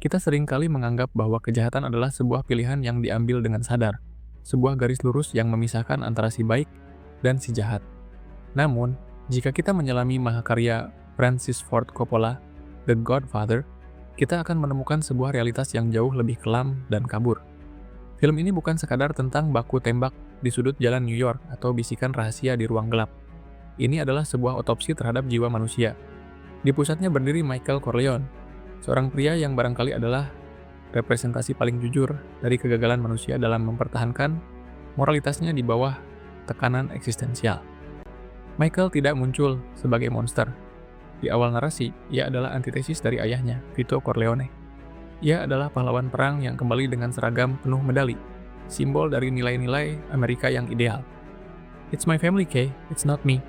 Kita seringkali menganggap bahwa kejahatan adalah sebuah pilihan yang diambil dengan sadar, sebuah garis lurus yang memisahkan antara si baik dan si jahat. Namun, jika kita menyelami mahakarya Francis Ford Coppola, The Godfather, kita akan menemukan sebuah realitas yang jauh lebih kelam dan kabur. Film ini bukan sekadar tentang baku tembak di sudut jalan New York atau bisikan rahasia di ruang gelap. Ini adalah sebuah otopsi terhadap jiwa manusia. Di pusatnya berdiri Michael Corleone, seorang pria yang barangkali adalah representasi paling jujur dari kegagalan manusia dalam mempertahankan moralitasnya di bawah tekanan eksistensial. Michael tidak muncul sebagai monster. Di awal narasi, ia adalah antitesis dari ayahnya, Vito Corleone. Ia adalah pahlawan perang yang kembali dengan seragam penuh medali, simbol dari nilai-nilai Amerika yang ideal. "It's my family, Kay, it's not me."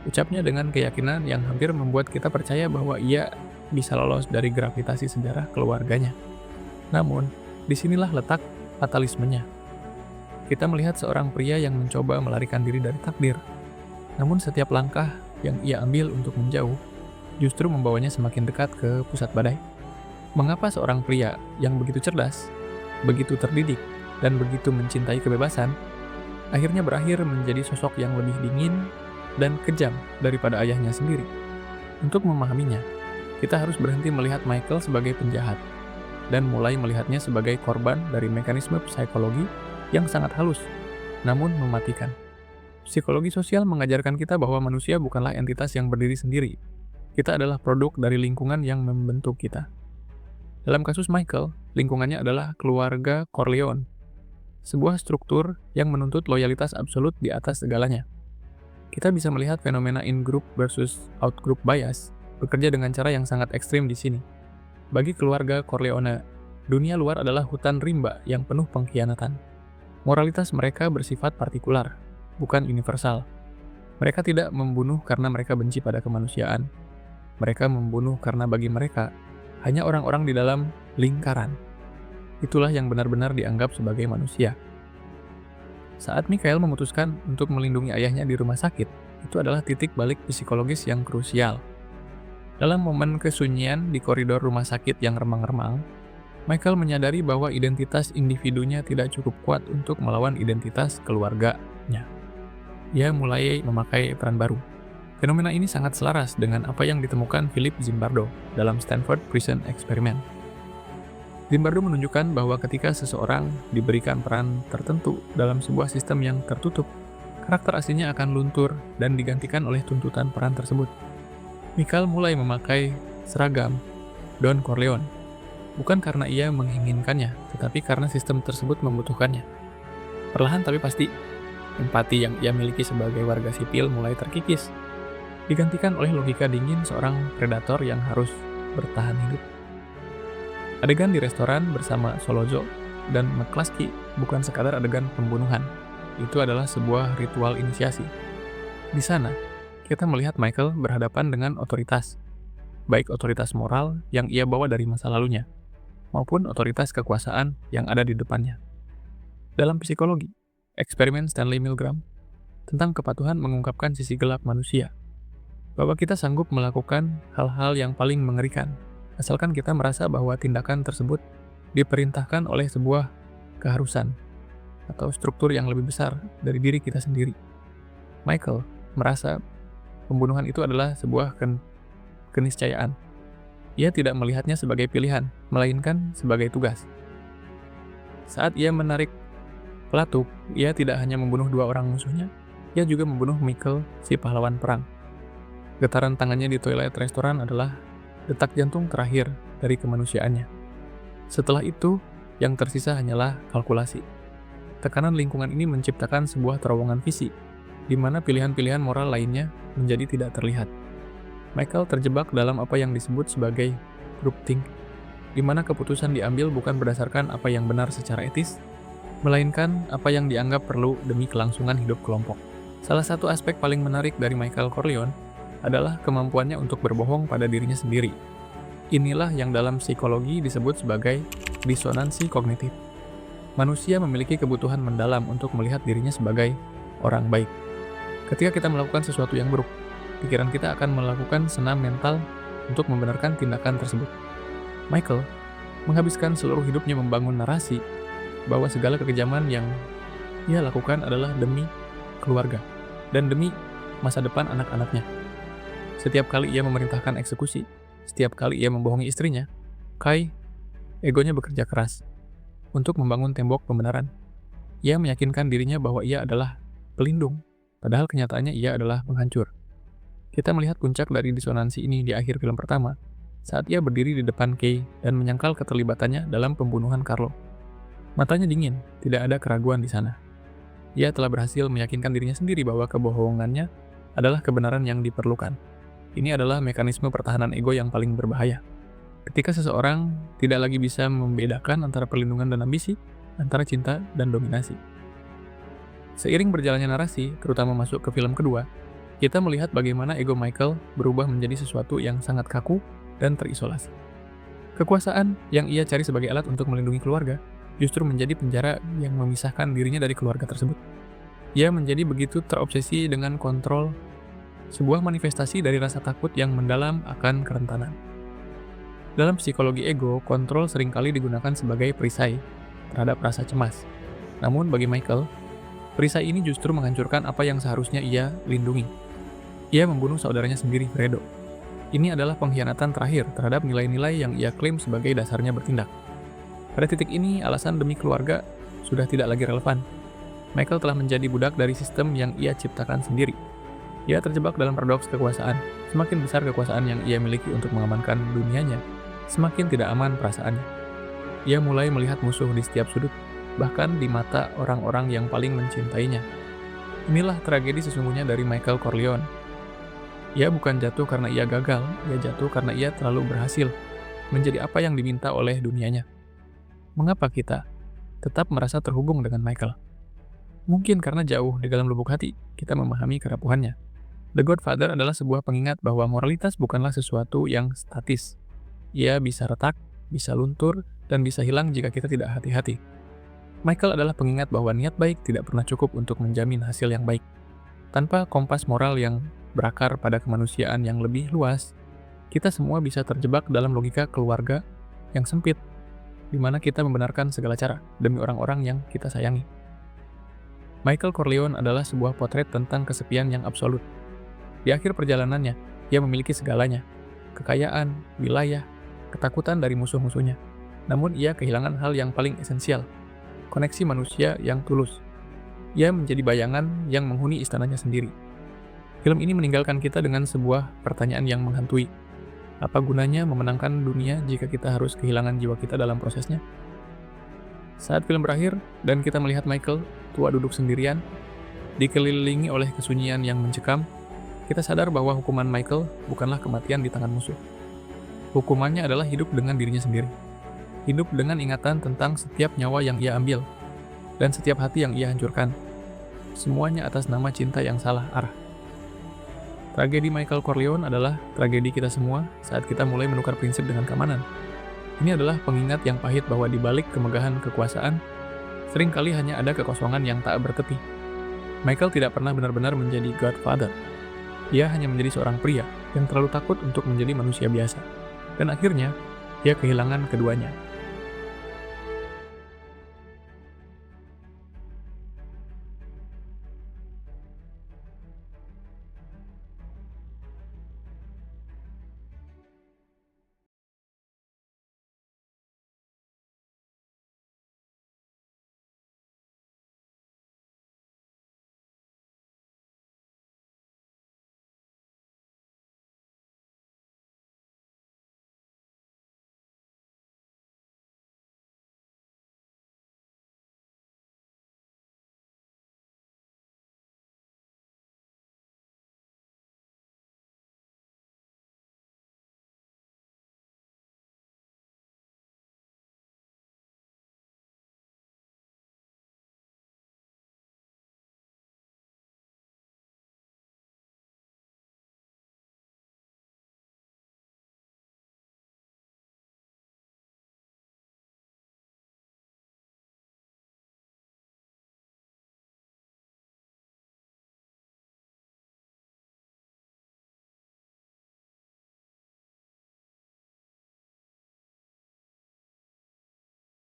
Ucapnya dengan keyakinan yang hampir membuat kita percaya bahwa ia bisa lolos dari gravitasi sejarah keluarganya. Namun, disinilah letak fatalismenya. Kita melihat seorang pria yang mencoba melarikan diri dari takdir. Namun setiap langkah yang ia ambil untuk menjauh, justru membawanya semakin dekat ke pusat badai. Mengapa seorang pria yang begitu cerdas, begitu terdidik, dan begitu mencintai kebebasan, akhirnya berakhir menjadi sosok yang lebih dingin dan kejam daripada ayahnya sendiri? Untuk memahaminya, kita harus berhenti melihat Michael sebagai penjahat, dan mulai melihatnya sebagai korban dari mekanisme psikologi yang sangat halus, namun mematikan. Psikologi sosial mengajarkan kita bahwa manusia bukanlah entitas yang berdiri sendiri. Kita adalah produk dari lingkungan yang membentuk kita. Dalam kasus Michael, lingkungannya adalah keluarga Corleone, sebuah struktur yang menuntut loyalitas absolut di atas segalanya. Kita bisa melihat fenomena in-group versus out-group bias bekerja dengan cara yang sangat ekstrim di sini. Bagi keluarga Corleone, dunia luar adalah hutan rimba yang penuh pengkhianatan. Moralitas mereka bersifat partikular, bukan universal. Mereka tidak membunuh karena mereka benci pada kemanusiaan. Mereka membunuh karena bagi mereka, hanya orang-orang di dalam lingkaran. Itulah yang benar-benar dianggap sebagai manusia. Saat Michael memutuskan untuk melindungi ayahnya di rumah sakit, itu adalah titik balik psikologis yang krusial. Dalam momen kesunyian di koridor rumah sakit yang remang-remang, Michael menyadari bahwa identitas individunya tidak cukup kuat untuk melawan identitas keluarganya. Ia mulai memakai peran baru. Fenomena ini sangat selaras dengan apa yang ditemukan Philip Zimbardo dalam Stanford Prison Experiment. Zimbardo menunjukkan bahwa ketika seseorang diberikan peran tertentu dalam sebuah sistem yang tertutup, karakter aslinya akan luntur dan digantikan oleh tuntutan peran tersebut. Michael mulai memakai seragam Don Corleone, bukan karena ia menginginkannya, tetapi karena sistem tersebut membutuhkannya. Perlahan tapi pasti, empati yang ia miliki sebagai warga sipil mulai terkikis, digantikan oleh logika dingin seorang predator yang harus bertahan hidup. Adegan di restoran bersama Solozo dan McCluskey bukan sekadar adegan pembunuhan. Itu adalah sebuah ritual inisiasi. Di sana, kita melihat Michael berhadapan dengan otoritas, baik otoritas moral yang ia bawa dari masa lalunya, maupun otoritas kekuasaan yang ada di depannya. Dalam psikologi, eksperimen Stanley Milgram tentang kepatuhan mengungkapkan sisi gelap manusia, bahwa kita sanggup melakukan hal-hal yang paling mengerikan, asalkan kita merasa bahwa tindakan tersebut diperintahkan oleh sebuah keharusan atau struktur yang lebih besar dari diri kita sendiri. Michael merasa pembunuhan itu adalah sebuah keniscayaan. Ia tidak melihatnya sebagai pilihan, melainkan sebagai tugas. Saat ia menarik pelatuk, ia tidak hanya membunuh dua orang musuhnya, ia juga membunuh Michael, si pahlawan perang. Getaran tangannya di toilet restoran adalah detak jantung terakhir dari kemanusiaannya. Setelah itu, yang tersisa hanyalah kalkulasi. Tekanan lingkungan ini menciptakan sebuah terowongan visi, di mana pilihan-pilihan moral lainnya menjadi tidak terlihat. Michael terjebak dalam apa yang disebut sebagai groupthink, di mana keputusan diambil bukan berdasarkan apa yang benar secara etis, melainkan apa yang dianggap perlu demi kelangsungan hidup kelompok. Salah satu aspek paling menarik dari Michael Corleone adalah kemampuannya untuk berbohong pada dirinya sendiri. Inilah yang dalam psikologi disebut sebagai disonansi kognitif. Manusia memiliki kebutuhan mendalam untuk melihat dirinya sebagai orang baik. Ketika kita melakukan sesuatu yang buruk, pikiran kita akan melakukan senam mental untuk membenarkan tindakan tersebut. Michael menghabiskan seluruh hidupnya membangun narasi bahwa segala kekejaman yang ia lakukan adalah demi keluarga dan demi masa depan anak-anaknya. Setiap kali ia memerintahkan eksekusi, setiap kali ia membohongi istrinya, Kai, egonya bekerja keras untuk membangun tembok pembenaran. Ia meyakinkan dirinya bahwa ia adalah pelindung, padahal kenyataannya ia adalah penghancur. Kita melihat puncak dari disonansi ini di akhir film pertama, saat ia berdiri di depan Kay dan menyangkal keterlibatannya dalam pembunuhan Carlo. Matanya dingin, tidak ada keraguan di sana. Ia telah berhasil meyakinkan dirinya sendiri bahwa kebohongannya adalah kebenaran yang diperlukan. Ini adalah mekanisme pertahanan ego yang paling berbahaya. Ketika seseorang tidak lagi bisa membedakan antara perlindungan dan ambisi, antara cinta dan dominasi. Seiring berjalannya narasi, terutama masuk ke film kedua, kita melihat bagaimana ego Michael berubah menjadi sesuatu yang sangat kaku dan terisolasi. Kekuasaan yang ia cari sebagai alat untuk melindungi keluarga justru menjadi penjara yang memisahkan dirinya dari keluarga tersebut. Ia menjadi begitu terobsesi dengan kontrol, sebuah manifestasi dari rasa takut yang mendalam akan kerentanan. Dalam psikologi ego, kontrol seringkali digunakan sebagai perisai terhadap rasa cemas. Namun bagi Michael, perisai ini justru menghancurkan apa yang seharusnya ia lindungi. Ia membunuh saudaranya sendiri, Fredo. Ini adalah pengkhianatan terakhir terhadap nilai-nilai yang ia klaim sebagai dasarnya bertindak. Pada titik ini, alasan demi keluarga sudah tidak lagi relevan. Michael telah menjadi budak dari sistem yang ia ciptakan sendiri. Ia terjebak dalam paradoks kekuasaan. Semakin besar kekuasaan yang ia miliki untuk mengamankan dunianya, semakin tidak aman perasaannya. Ia mulai melihat musuh di setiap sudut, bahkan di mata orang-orang yang paling mencintainya. Inilah tragedi sesungguhnya dari Michael Corleone. Ia bukan jatuh karena ia gagal, ia jatuh karena ia terlalu berhasil menjadi apa yang diminta oleh dunianya. Mengapa kita tetap merasa terhubung dengan Michael? Mungkin karena jauh di dalam lubuk hati kita memahami kerapuhannya. The Godfather adalah sebuah pengingat bahwa moralitas bukanlah sesuatu yang statis. Ia bisa retak, bisa luntur, dan bisa hilang jika kita tidak hati-hati. Michael adalah pengingat bahwa niat baik tidak pernah cukup untuk menjamin hasil yang baik. Tanpa kompas moral yang berakar pada kemanusiaan yang lebih luas, kita semua bisa terjebak dalam logika keluarga yang sempit, di mana kita membenarkan segala cara demi orang-orang yang kita sayangi. Michael Corleone adalah sebuah potret tentang kesepian yang absolut. Di akhir perjalanannya, ia memiliki segalanya, kekayaan, wilayah, ketakutan dari musuh-musuhnya. Namun ia kehilangan hal yang paling esensial, koneksi manusia yang tulus. Ia menjadi bayangan yang menghuni istananya sendiri. Film ini meninggalkan kita dengan sebuah pertanyaan yang menghantui. Apa gunanya memenangkan dunia jika kita harus kehilangan jiwa kita dalam prosesnya? Saat film berakhir dan kita melihat Michael tua duduk sendirian, dikelilingi oleh kesunyian yang mencekam, kita sadar bahwa hukuman Michael bukanlah kematian di tangan musuh. Hukumannya adalah hidup dengan dirinya sendiri. Hidup dengan ingatan tentang setiap nyawa yang ia ambil dan setiap hati yang ia hancurkan. Semuanya atas nama cinta yang salah arah. Tragedi Michael Corleone adalah tragedi kita semua saat kita mulai menukar prinsip dengan keamanan. Ini adalah pengingat yang pahit bahwa di balik kemegahan kekuasaan, seringkali hanya ada kekosongan yang tak bertepi. Michael tidak pernah benar-benar menjadi Godfather. Ia hanya menjadi seorang pria yang terlalu takut untuk menjadi manusia biasa. Dan akhirnya, ia kehilangan keduanya.